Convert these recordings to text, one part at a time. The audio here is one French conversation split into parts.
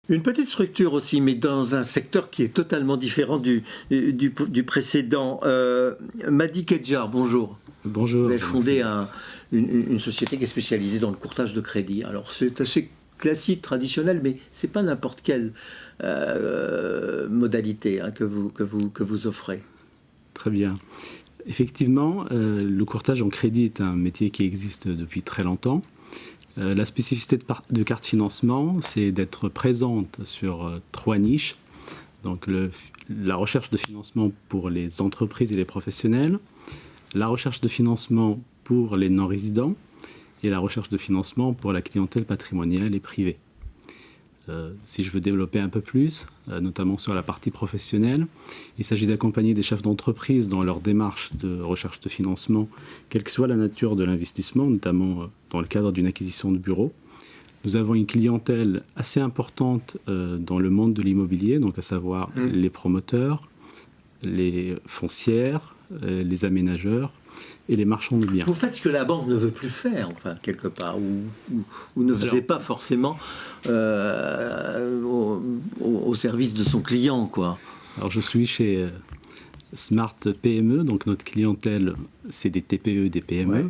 Une petite structure aussi, mais dans un secteur qui est totalement différent du précédent. Madi Kedjar, bonjour. Bonjour. Vous avez fondé une société qui est spécialisée dans le courtage de crédit. Alors c'est assez classique, traditionnel, mais c'est pas n'importe quelle modalité que vous offrez. Très bien. Effectivement, le courtage en crédit est un métier qui existe depuis très longtemps. La spécificité de carte financement, c'est d'être présente sur 3 niches. Donc la recherche de financement pour les entreprises et les professionnels, la recherche de financement pour les non-résidents et la recherche de financement pour la clientèle patrimoniale et privée. Si je veux développer un peu plus, notamment sur la partie professionnelle, il s'agit d'accompagner des chefs d'entreprise dans leur démarche de recherche de financement, quelle que soit la nature de l'investissement, notamment dans le cadre d'une acquisition de bureau. Nous avons une clientèle assez importante dans le monde de l'immobilier, donc à savoir les promoteurs, les foncières, les aménageurs et les marchands de biens. Vous faites ce que la banque ne veut plus faire, enfin, quelque part, ou ne faisait pas forcément au service de son client, quoi. Alors, je suis chez Smart PME, donc notre clientèle, c'est des TPE, des PME. Ouais.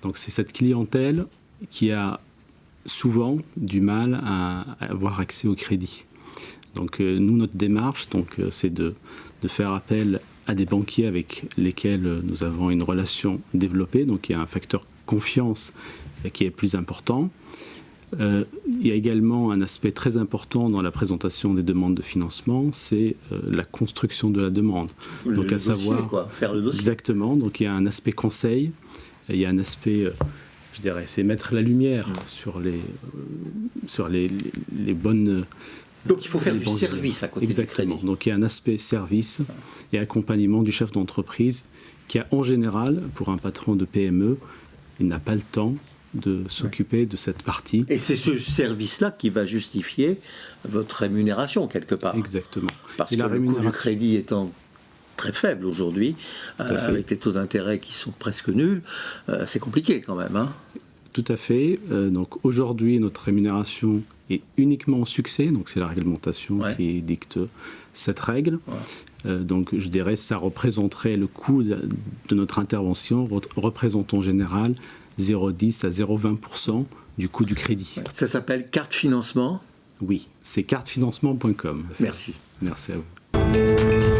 Donc, c'est cette clientèle qui a souvent du mal à avoir accès au crédit. Donc, nous, notre démarche, c'est de faire appel à des banquiers avec lesquels nous avons une relation développée, donc il y a un facteur confiance qui est plus important. Il y a également un aspect très important dans la présentation des demandes de financement, c'est la construction de la demande. Donc à savoir, faire le dossier. Exactement, donc il y a un aspect conseil, il y a un aspect, je dirais, c'est mettre la lumière sur les bonnes... Donc il faut faire du service à côté du crédit. Exactement. Donc il y a un aspect service et accompagnement du chef d'entreprise qui a en général, pour un patron de PME, il n'a pas le temps de s'occuper de cette partie. Et c'est ce service-là qui va justifier votre rémunération quelque part. Exactement. Parce que le coût du crédit étant très faible aujourd'hui, avec des taux d'intérêt qui sont presque nuls, c'est compliqué quand même. Hein. Tout à fait. Donc aujourd'hui, notre rémunération est uniquement au succès, donc c'est la réglementation qui dicte cette règle. Donc je dirais que ça représenterait le coût de notre intervention, représente en général 0,10 à 0,20% du coût du crédit. Ça s'appelle carte financement ? Oui, c'est cartefinancement.com. Merci. Merci à vous.